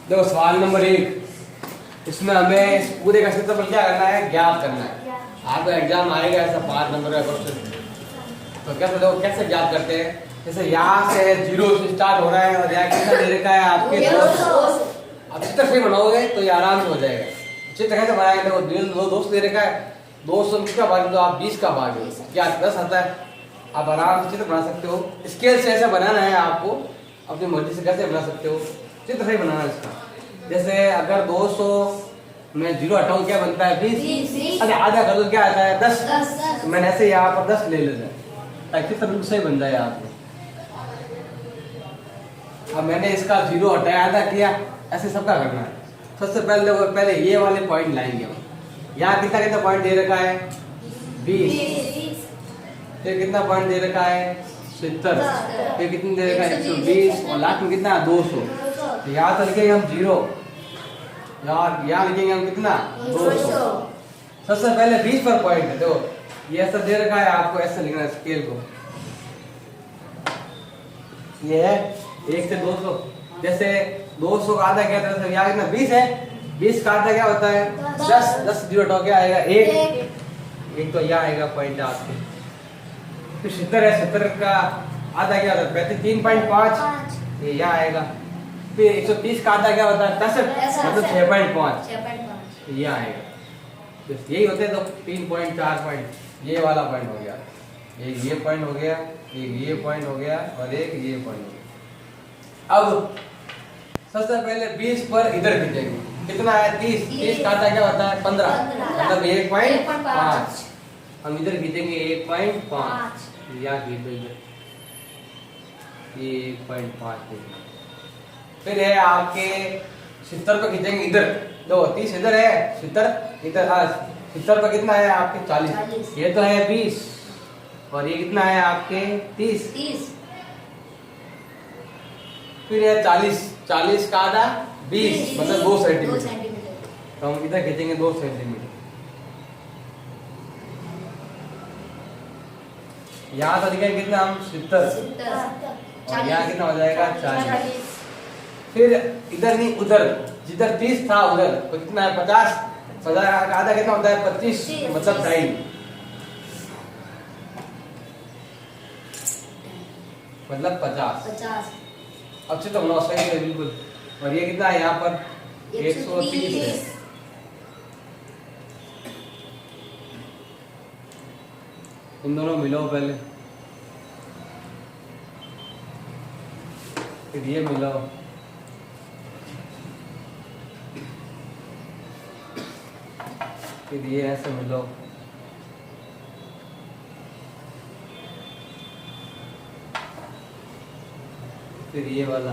देखो सवाल नंबर 1, इसमें हमें इस पूरे का क्षेत्रफल क्या करना है, ज्ञात करना है। आपका एग्जाम आएगा ऐसा 5 नंबर का क्वेश्चन, तो कैसे देखो कैसे ज्ञात करते हैं। जैसे यहाँ से 0 से स्टार्ट हो रहा है और यहाँ कितना दे रखा है आपके 200। अब चित्र से बनाओगे तो ये आराम से हो जाएगा। चित्र कैसे बनाएंगे, देखो 200 दे रखा है, 200 किसका भाग दो आप 20 का भाग दो, क्या 10 आता है। आप आराम से चित्र बना सकते हो। स्केल से ऐसा बनाना है आपको, अपनी मर्जी से कैसे बना सकते हो, चित्र से बनाना है इसका। जैसे अगर 200 में 0 हटाऊं क्या बनता है 20। अरे आधा कर दो क्या आता है 10। मैंने ऐसे यहाँ पर 10 ले लेना है ताकि चित्र बिल्कुल सही बन जाए आपको। अब मैंने इसका 0 हटाया, आधा किया, ऐसे सबका करना है। सबसे पहले ये वाले पॉइंट लाएंगे हम। यहाँ कितना कितना पॉइंट दे रखा है 20, फिर कितना पॉइंट दे रखा है 70, फिर कितने दे रखा है 120 और लास्ट में कितना 200। तो यहाँ तो लिखेंगे हम 0, यहाँ लिखेंगे हम कितना 200। सबसे पहले 20 पर पॉइंट है, देखो ये ऐसा दे रखा है आपको, ऐसा लिखना है स्केल को। ये है 1 से 200। जैसे 200 का आधा क्या था, यहाँ कितना 20 है, 20 का आधा क्या होता है 10 0 हटाओ क्या आएगा 1। तो यहाँ आएगा पॉइंट आपके। फिर 70 है, 70 का आधा क्या होता है 3.5, ये यहाँ आएगा। फिर 130 का आधा क्या होता है 65, मतलब 6.5, ये आएगा। तो यही होते हैं। तो 3.4 पॉइंट ये वाला पॉइंट हो गया, ये पॉइंट हो गया, एक ये पॉइंट हो गया और एक ये पॉइंट हो गया। अब सबसे पहले 20 पर इधर खींचेंगे, कितना है 30 का आधा क्या होता है 15, मतलब 1.5। हम इधर खींचेंगे 1.5, यहाँ खींचो इधर, ये 1.5। फिर है आपके 70 पर खींचेंगे इधर, दो 30 इधर है, 70 इधर, 70 पर कितना है आपके 40, ये तो है 20 और ये कितना है आपके 30। फिर है 40 का आधा 20, मतलब 2 सेंटीमीटर। तो हम इधर खींचेंगे 2 सेंटीमीटर। यहाँ तो दिखाएंगे कितना हम 70 और यहाँ कितना हो जाएगा 40। फिर इधर नहीं उधर, जिधर 30 था उधर तो कितना है 50 का आधा कितना होता है 25, मतलब 2.5, मतलब 50। अब चित्र बनाओ सही है बिल्कुल। और ये कितना है यहाँ पर 130 है। इन दोनों मिलाओ पहले, फिर ये मिलाओ, फिर ये ऐसे मिलाओ, फिर ये वाला,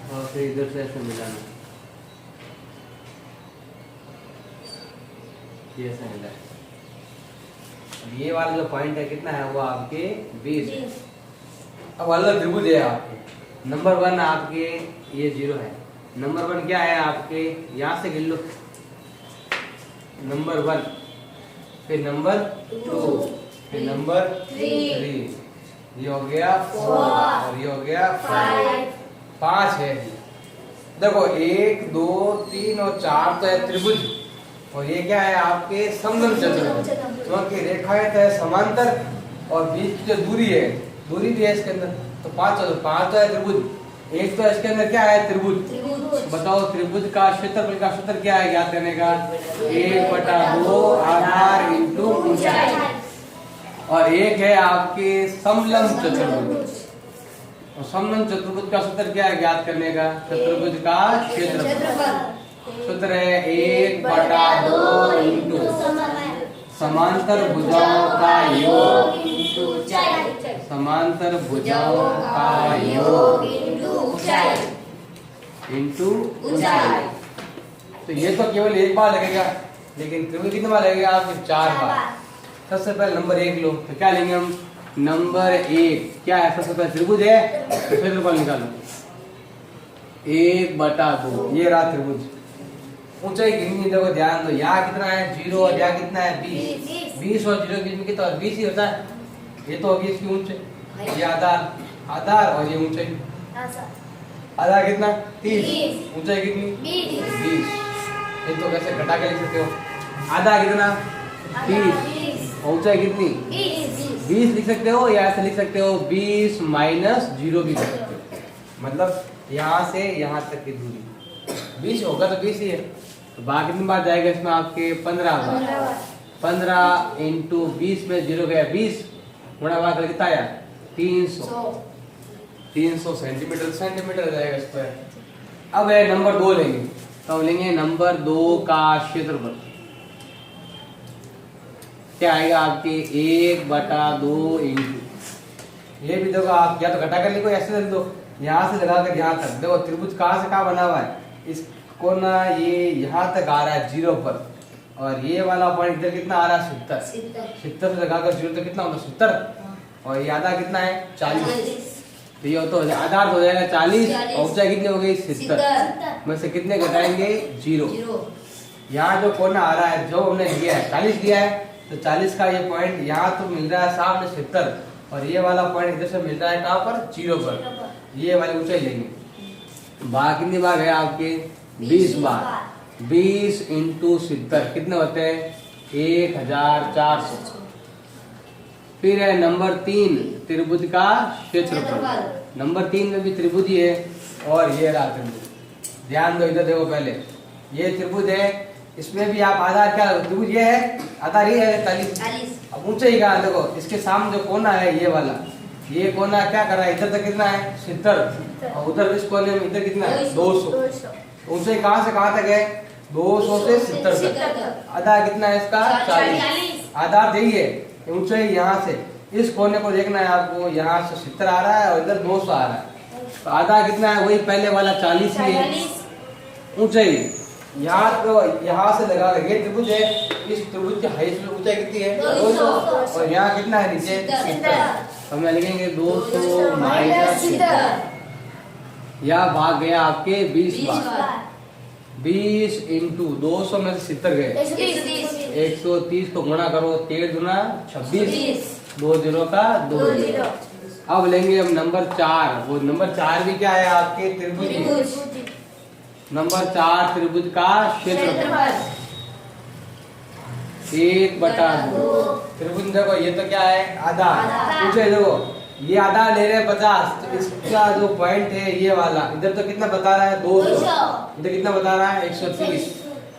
और फिर इधर से ऐसे मिलाना, ये ऐसे मिला। अब ये वाला जो पॉइंट है कितना है वो आपके 20 है। अब अलग त्रिभुज है आपके। नंबर 1 आपके ये 0 है। नंबर 1 क्या है आपके, यहाँ से गिन लो, नंबर 1, फिर नंबर 2, फिर नंबर 3, ये हो गया 4 और ये हो गया 5 है। देखो 1 2 3 और 4 तो है त्रिभुज, और ये क्या है आपके समलंब चतुर्भुज, क्योंकि रेखाएं है समांतर और बीच की जो दूरी है, दूरी भी है इसके अंदर, तो 5 तो है त्रिभुज। एक तो इसके अंदर क्या है त्रिभुज। बताओ त्रिभुज का क्षेत्रफल का सूत्र क्या है ज्ञात करने का, 1/2 आधार इंटू ऊंचाई। और एक है आपके समलंब चतुर्भुज, और समलंब चतुर्भुज का सूत्र क्या है ज्ञात करने का, चतुर्भुज का क्षेत्रफल। सूत्र है 1/2 इंटू समांतर भुजाओं का योग इंटू ऊंचाई, समांतर भुजाओं का योग इंटू ऊंचाई। तो ये तो केवल एक बार लगेगा, लेकिन त्रिभुज कितने बार लगेगा आपके 4 बार। सबसे पहले नंबर 1 लो, तो क्या लेंगे हम, नंबर 1 क्या है, सबसे पहले त्रिभुज है तो क्षेत्रफल निकालो 1/2, ये रहा त्रिभुज। ऊंचाई कितनी देखो ध्यान दो, यहाँ कितना है 0 और यहाँ कितना है 20 और 0 के बीच में कितना 20 ही होता है। ये तो होगी इसकी ऊंचाई, ये आधार और ये ऊंचाई, आधा कितना 30, 30, ऊंचाई कितनी 20, 20। तो कैसे घटा के लिख सकते हो, आधा कितना 30 और ऊंचाई कितनी 20 लिख सकते हो, या ऐसे लिख सकते हो 20 माइनस 0 भी लिख सकते हो। मतलब यहाँ से यहाँ तक की दूरी 20 होगा तो 20 ही है, तो बाकी कितनी बार जाएगा इसमें आपके 15 बार। 15 इंटू 20 में 0 गया 20, गुणा भाग कितना आया 300 सेंटीमीटर जाएगा इस पर। अब है नंबर 2 लेंगे, तो लेंगे नंबर 2 का क्षेत्रफल क्या आएगा आपके 1/2 इंटू, ये भी देखो आप या तो घटा कर लिखो, ऐसे लिख दो, यहाँ से लगा कर यहाँ तक। देखो त्रिभुज कहाँ से कहाँ बना हुआ है, इस कोना ये यहाँ तक आ रहा है 0 पर, और ये वाला पॉइंट इधर कितना आ रहा है 70 से लगाकर 0 तक कितना होता है 70, और ये आधा कितना है 40। तो ये तो आधा हो जाएगा 40 और ऊंचाई कितनी हो गई 70 में से कितने घटाएंगे 0। यहाँ जो कोना आ रहा है जो हमने लिया है 40 लिया है, तो 40 का ये पॉइंट यहाँ तो मिल रहा है सामने 70, और ये वाला पॉइंट इधर से मिल रहा है कहाँ पर 0 पर, ये वाली ऊंचाई लेंगे। बार कितनी बार है आपके 20 बार, 20 इंटू 70 कितने होते हैं 1400। फिर है नंबर 3 त्रिभुज का क्षेत्रफल। नंबर 3 में भी त्रिभुज ही है, और ये रहा त्रिभुज। ध्यान दो इधर देखो, पहले ये त्रिभुज है, इसमें भी आप आधार क्या त्रिभुज ये है, आधार ये है 40। अब ऊंचाई का देखो, इसके सामने जो कोना है ये वाला, ये कोना क्या कर रहा है इधर तक कितना है 70, और उधर इस कोने में इधर कितना है 200। ऊंचाई कहाँ से कहाँ तक है 200 से 70 तक। आधार कितना है इसका 40। आधार देखिए ऊंचाई यहाँ से इस कोने को देखना है आपको, यहाँ से 70 आ रहा है और इधर 200 आ रहा है, तो आधा कितना है वही पहले वाला 40 ही है ऊंचाई। यहाँ तो यहाँ से लगा ये त्रिभुज है, इस त्रिभुज की हाइट में ऊंचाई कितनी है 200, और यहाँ कितना है नीचे 70। हम लिखेंगे 200 माइनस 70, या भाग गया आपके 20 बार। 20 इंटू 200 में से 70 गए 130 को गुणा करो, 13 दूना 26, 2 0 का 2 0। अब लेंगे हम नंबर 4, वो नंबर 4 भी क्या है आपके त्रिभुज। नंबर 4 त्रिभुज का क्षेत्रफल 1/2। त्रिभुज देखो ये तो क्या है आधा, ऊंचाई देखो ये आधा ले रहे हैं 50, तो इसका जो पॉइंट है ये वाला इधर तो कितना बता रहा है 200, इधर कितना बता रहा है 130,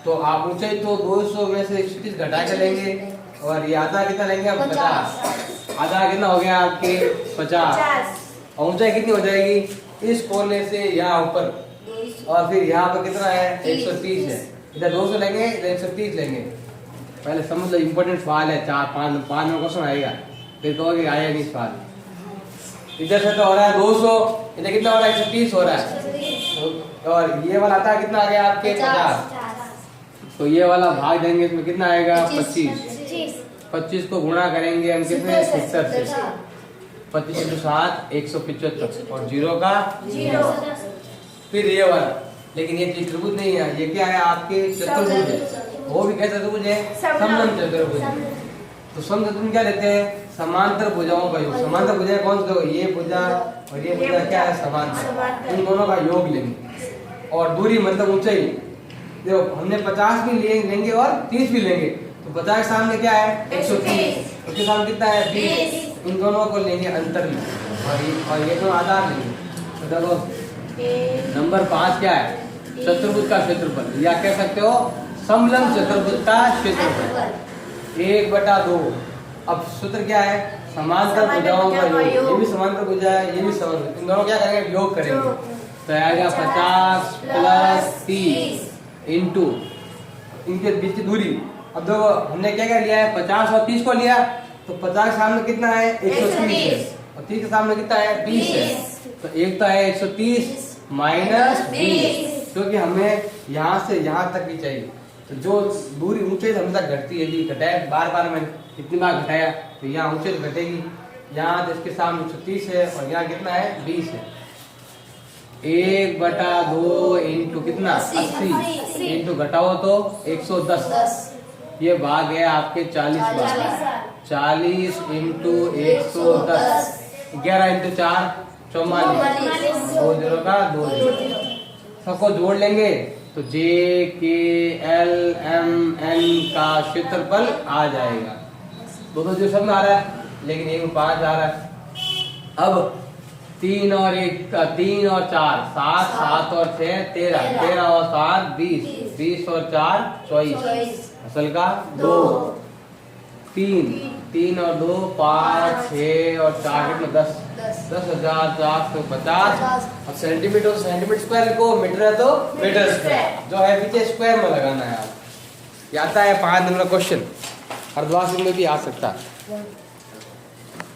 तो आप ऊंचाई तो 200 में से 130 घटा के लेंगे, और ये आधा कितना लेंगे आप 50। आधा कितना हो गया आपके 50, और ऊंचाई कितनी हो जाएगी इस कोने से यहाँ ऊपर, और फिर यहाँ पर कितना है 130 है, इधर 200 लेंगे इधर 130 लेंगे। पहले समझ लो इम्पोर्टेंट सवाल है, 4-5 में क्वेश्चन आएगा, फिर कहोगे आया नहीं सवाल। इधर से तो हो रहा है 200, इधर कितना हो रहा है 130 हो रहा है, और ये वाला आता है कितना आ गया आपके 50, तो ये वाला भाग देंगे इसमें कितना आएगा 25 को गुणा करेंगे हम कितने 70 से, 25 इंटू 7 175, और 0 का 0। फिर ये वाला, लेकिन ये त्रिभुज नहीं है, ये क्या है आपके चतुर्भुज है, वो भी कैसा त्रिभुज है समलंब चतुर्भुज। तो समलंब चतुर्भुज क्या लेते हैं समांतर भुजाओं का योग। समांतर भुजा कौन सा, ये भुजा और ये भुजा क्या है समांतर, इन दोनों का योग लेंगे। और दूरी मतलब ऊंचाई, देखो हमने 50 भी लेंगे और 30 भी लेंगे, तो 50 के सामने क्या है 130, उसके सामने कितना है 20, इन दोनों को लेंगे अंतर में, और ये तो आधार लेंगे। तो देखो नंबर 5 क्या है चतुर्भुज का क्षेत्रफल, या कह सकते हो समलंब चतुर्भुज का क्षेत्रफल 1/2। अब सूत्र क्या है समांतर भुजाओं का योग, ये भी समांतर भुजा है ये भी समांतर, इन दोनों क्या करेंगे योग करेंगे, तो आएगा 50 प्लस 30 इंटू इनके बीच की दूरी। अब देखो हमने क्या क्या लिया है 50 और 30 को लिया, तो 50 के सामने कितना है 130 है, और 30 के सामने कितना है 20 है, तो एक तो है 130 माइनस 20, क्योंकि हमें यहाँ से यहाँ तक भी चाहिए, तो जो दूरी ऊंचाई हमेशा घटती है, जी घटाया बार मैंने कितनी बार घटाया, तो यहाँ ऊंचाई तो घटेगी, यहाँ तो इसके सामने 130 है और यहाँ कितना है 20 है। 1/2 इंटू कितना 80 इंटू घटाओ तो 110, ये भाग है आपके 40 बार, 40 इंटू 110, 11 इंटू 4 44, 2 जीरो का 2 जीरो, सबको जोड़ लेंगे तो JKLMN का क्षेत्रफल आ जाएगा। दो जो सब में आ रहा है, लेकिन एक में 5 आ रहा है। अब 3 और 4 7, 7 और 6 13, 13 और 7 20, 20 और 4 24, असल का 2, 3 और 2 5, 6 और 4 कितना 10, 10,450। अब सेंटीमीटर स्क्वायर को, मीटर है तो मीटर स्क्वायर, जो है पीछे स्क्वायर में लगाना है। आप ये आता है 5 नंबर का क्वेश्चन, अर्धवार्षिक में भी आ सकता है।